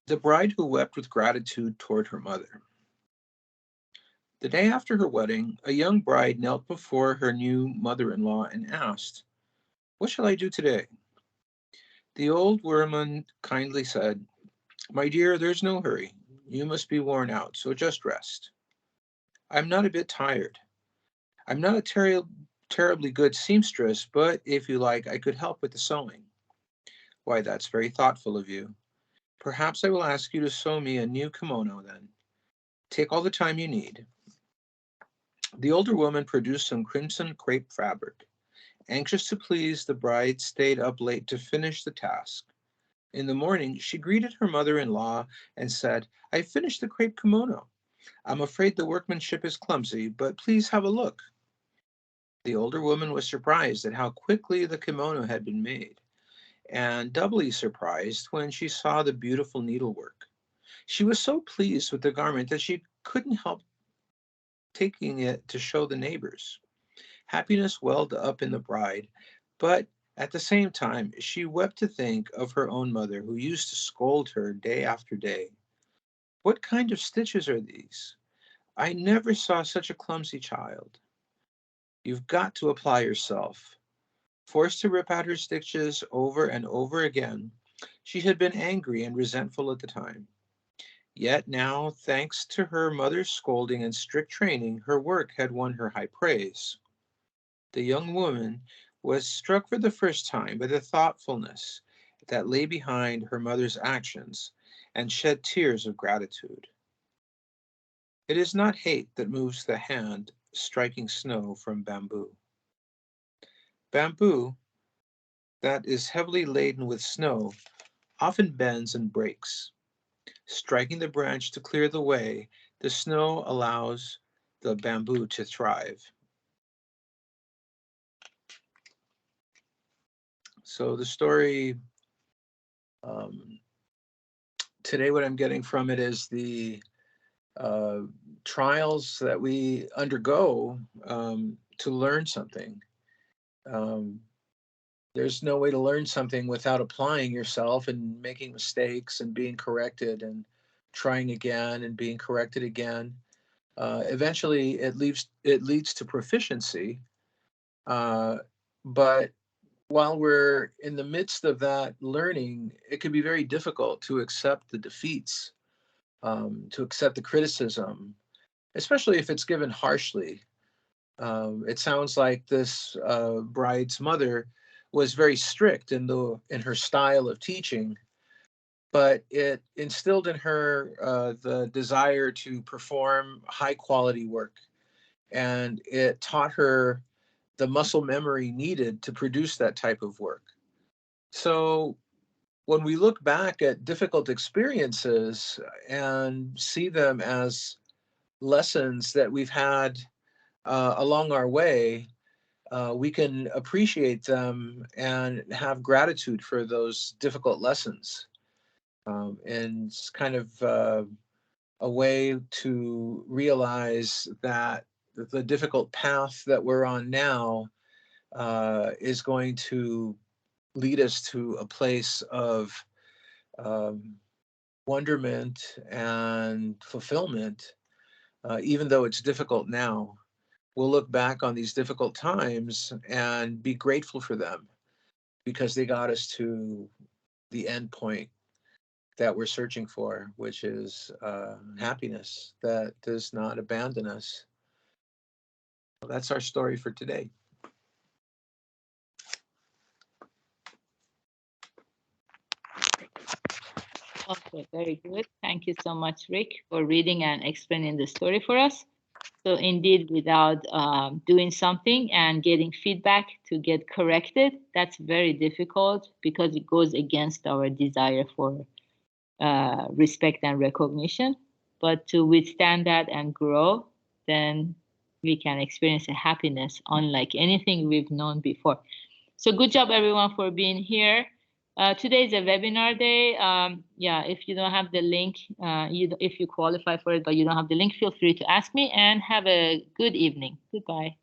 The bride who wept with gratitude toward her mother. The day after her wedding, a young bride knelt before her new mother-in-law and asked, "What shall I do today?" The old woman kindly said, "My dear, there's no hurry. You must be worn out, so just rest." "I'm not a bit tired. I'm not a terribly good seamstress, but if you like, I could help with the sewing." "Why, that's very thoughtful of you. Perhaps I will ask you to sew me a new kimono then. Take all the time you need." The older woman produced some crimson crepe fabric. Anxious to please, the bride stayed up late to finish the task. In the morning, she greeted her mother-in-law and said, "I finished the crepe kimono. I'm afraid the workmanship is clumsy, but please have a look." The older woman was surprised at how quickly the kimono had been made, and doubly surprised when she saw the beautiful needlework. She was so pleased with the garment that she couldn't help taking it to show the neighbors. Happiness welled up in the bride, but at the same time, she wept to think of her own mother, who used to scold her day after day. "What kind of stitches are these? I never saw such a clumsy child." "You've got to apply yourself." Forced to rip out her stitches over and over again, she had been angry and resentful at the time. Yet now, thanks to her mother's scolding and strict training, her work had won her high praise. The young woman was struck for the first time by the thoughtfulness that lay behind her mother's actions and shed tears of gratitude. It is not hate that moves the hand striking snow from bamboo. Bamboo that is heavily laden with snow often bends and breaks. Striking the branch to clear the way, the snow allows the bamboo to thrive. So the story um, today, what I'm getting from it is the uh, trials that we undergo to learn something. Um, there's no way to learn something without applying yourself and making mistakes and being corrected and trying again and being corrected again. Eventually, it leads to proficiency. Uh, but while we're in the midst of that learning, it can be very difficult to accept the defeats, to accept the criticism, especially if it's given harshly. It sounds like this bride's mother was very strict in her style of teaching, but it instilled in her the desire to perform high quality work, and it taught her the muscle memory needed to produce that type of work. So when we look back at difficult experiences and see them as lessons that we've had along our way, we can appreciate them and have gratitude for those difficult lessons. And it's kind of a way to realize that the difficult path that we're on now is going to lead us to a place of um, wonderment and fulfillment, even though it's difficult now. We'll look back on these difficult times and be grateful for them because they got us to the end point that we're searching for, which is happiness that does not abandon us. Well, that's our story for today. Okay, very good. Thank you so much, Rick, for reading and explaining the story for us. So indeed, without doing something and getting feedback to get corrected, that's very difficult because it goes against our desire for respect and recognition. But to withstand that and grow, then we can experience a happiness unlike anything we've known before. So good job, everyone, for being here. Today is a webinar day. Yeah, if you don't have the link, if you qualify for it, but you don't have the link, feel free to ask me and have a good evening. Goodbye.